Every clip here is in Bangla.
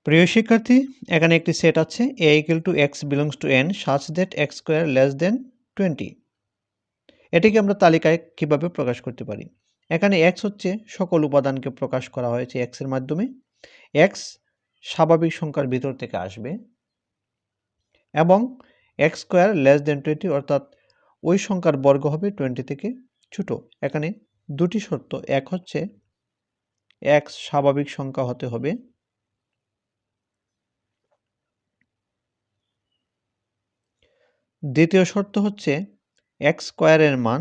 প্রিয় শিক্ষার্থী, এখানে একটি সেট আছে a equal to x belongs to n such that x square less than 20। এটিকে আমরা তালিকায় কিভাবে প্রকাশ করতে পারি? এখানে x হচ্ছে সকল উপাদানকে প্রকাশ করা হয়েছে x এর মাধ্যমে। x স্বাভাবিক সংখ্যার ভিতর থেকে আসবে এবং x square less than 20 অর্থাৎ ওই সংখ্যার বর্গ হবে 20 থেকে ছোট। এখানে দুটি শর্ত, এক হচ্ছে x স্বাভাবিক সংখ্যা হতে হবে, দ্বিতীয় শর্ত হচ্ছে x স্কয়ারের মান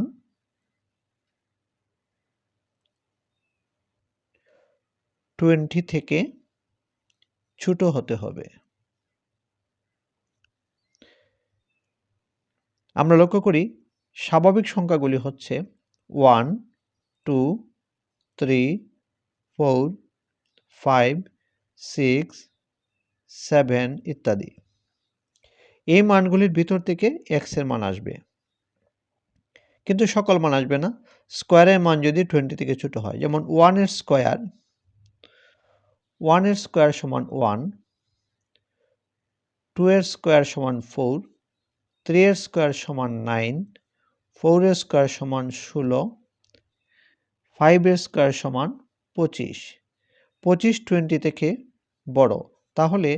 20 থেকে ছোট হতে হবে। আমরা লক্ষ্য করি স্বাভাবিক সংখ্যাগুলি হচ্ছে 1, 2, 3, 4, 5, 6, 7 ইত্যাদি। এই মানগুলির ভিতর থেকে x এর মান আসবে, কিন্তু সকল মান আসবে না। স্কয়ারের মান যদি 20 থেকে ছোট হয়, যেমন 1 এর স্কয়ার সমান 1, 2 এর স্কয়ার সমান 4, 3 এর স্কয়ার সমান 9, 4 এর স্কয়ার সমান 16, 5 এর স্কয়ার সমান 25। 25 20 থেকে বড়, তাহলে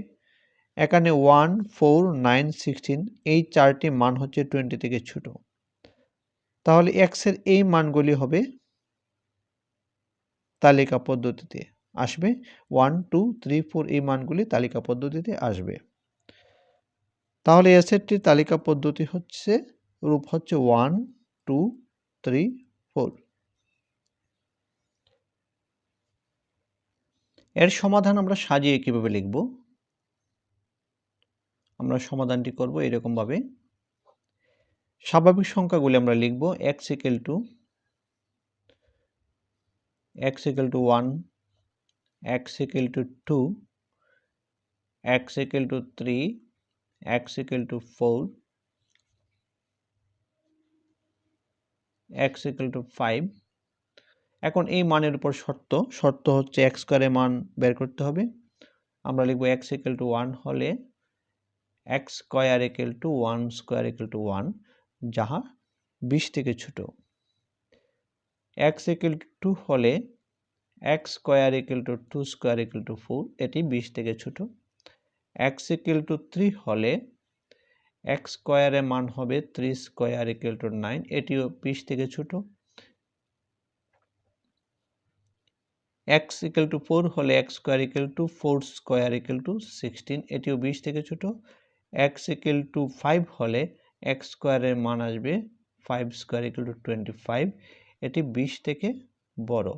এখানে 1, 4, 9, 16 এই চারটি মান হচ্ছে 20 থেকে ছোট। তাহলে x এর এই মানগুলি হবে তালিকা পদ্ধতিতে আসবে। 1, 2, 3, 4 এই মানগুলি তালিকা পদ্ধতিতে আসবে। তাহলে এই সেটটির তালিকা পদ্ধতি হচ্ছে রূপ হচ্ছে 1, 2, 3, 4। এর সমাধান আমরা সাজিয়ে কিভাবে লিখব? আমরা সমাধানটি করব এরকম ভাবে। স্বাভাবিক সংখ্যাগুলি আমরা লিখব x equal to 1, x equal to 2, x equal to 3, x equal to 4, x equal to 5। এখন এই মানের উপর শর্ত হচ্ছে x স্কয়ারের মান বের করতে হবে। আমরা লিখব x equal to 1 হলে x square equal to 1 square equal to 1, যাহা 20 থেকে ছোট। x equal to 2 হলে x square equal to 2 square equal to 4, এটি 20 থেকে ছোট। x equal to 3 হলে x স্কয়ারের মান হবে 3 স্কয়ার equal to 9, এটিও 20 থেকে ছোট। x equal to 4 হলে x square equal to 4 square equal to 16, এটিও 20 থেকে ছোট। x equal to 5 হলে x স্কয়ারের মান আসবে 5 স্কয়ার equal to 25, এটি 20 থেকে বড়।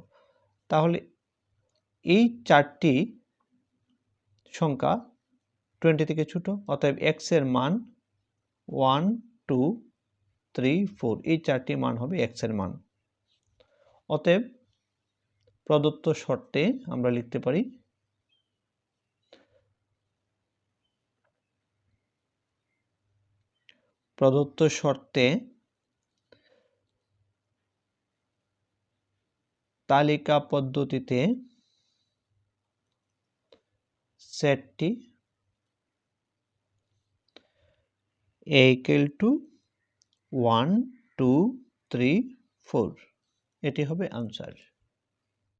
তাহলে এই চারটি সংখ্যা 20 থেকে ছোট, অতএব x এর মান 1, 2, 3, 4 এই চারটি মান হবে x এর মান। অতএব প্রদত্ত শর্তে আমরা লিখতে পারি প্রদত্ত শর্তে তালিকা পদ্ধতিতে সেটটি a equal to 1, 2, 3, 4 এটি হবে আনসার।